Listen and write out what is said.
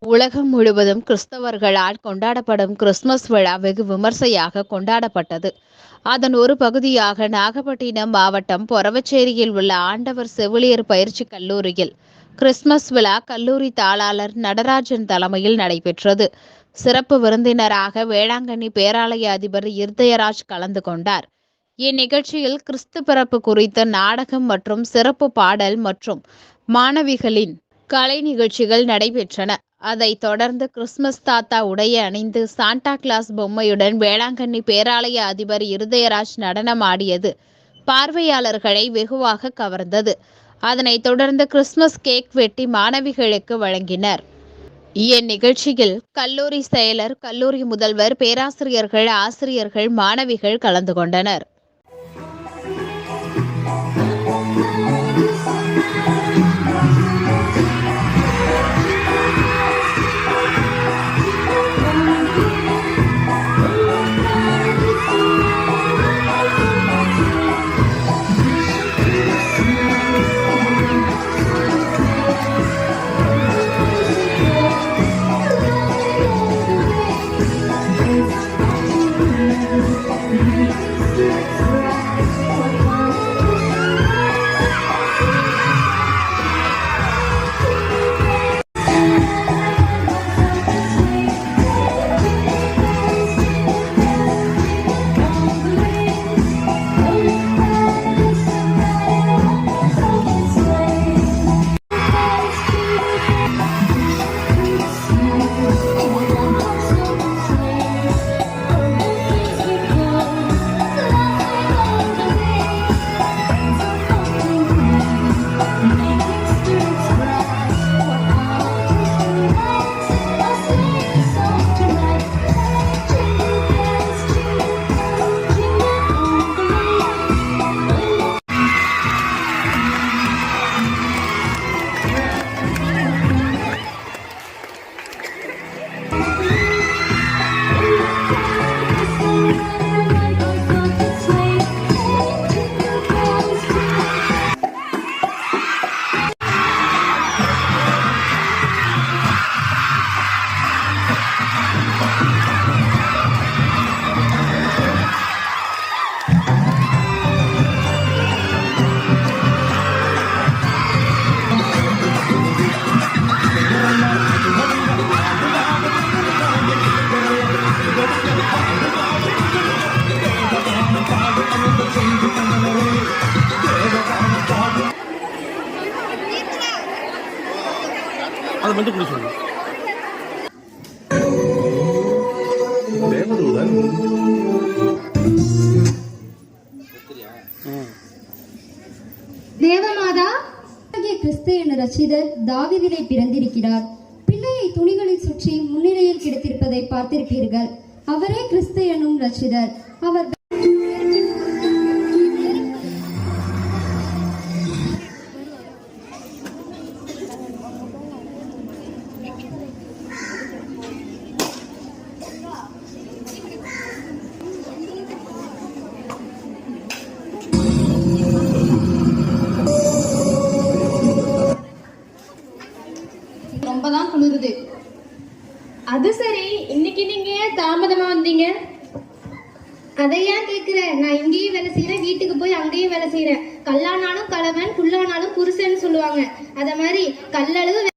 உலகம் முழுவதும் கிறிஸ்தவர்களால் கொண்டாடப்படும் கிறிஸ்துமஸ் விழா வெகு விமர்சையாக கொண்டாடப்பட்டது. அதன் ஒரு பகுதியாக நாகப்பட்டினம் மாவட்டம் பொறவச்சேரியில் உள்ள ஆண்டவர் செவிலியர் பயிற்சி கல்லூரியில் கிறிஸ்துமஸ் விழா கல்லூரி தாளாளர் நடராஜன் தலைமையில் நடைபெற்றது. சிறப்பு விருந்தினராக வேளாங்கண்ணி பேராலய அதிபர் இருதயராஜ் கலந்து கொண்டார். இந்நிகழ்ச்சியில் கிறிஸ்து பிறப்பு குறித்த நாடகம் மற்றும் சிறப்பு பாடல் மற்றும் மாணவிகளின் கலை நிகழ்ச்சிகள் நடைபெற்றன. அதைத் தொடர்ந்து கிறிஸ்துமஸ் தாத்தா உடைய அணிந்து சாண்டா கிளாஸ் பொம்மையுடன் வேளாங்கண்ணி பேராலய அதிபர் இருதயராஜ் நடனம் ஆடியது பார்வையாளர்களை வெகுவாக கவர்ந்தது. அதனைத் தொடர்ந்து கிறிஸ்துமஸ் கேக் வெட்டி மாணவிகளுக்கு வழங்கினர். இந்நிகழ்ச்சியில் கல்லூரி செயலர், கல்லூரி முதல்வர், பேராசிரியர்கள், ஆசிரியர்கள், மாணவிகள் கலந்து கொண்டனர். அதை மட்டும் கூட சொல்லு. தேவமாதா கிறிஸ்து என்ற ரட்சிதர் தாவீதிலே பிறந்திருக்கிறார். பிள்ளையை துணிகளில் சுற்றி முன்னிலையில் கிடைத்திருப்பதை பார்த்திருப்பீர்கள். அவரே கிறிஸ்து என்னும் ரட்சிதர். அவர் ரொம்பதான் குளிருது. அது சரி, இன்னைக்கு நீங்க தாமதமா வந்தீங்க? அதை ஏன் கேக்குற? நான் இங்கேயும் வேலை செய்யறேன், வீட்டுக்கு போய் அங்கேயும் வேலை செய்யறேன். கல்லானாலும் கலவன், புல்லானாலும் புருஷன்னு சொல்லுவாங்க. அத மாதிரி கல்லளவு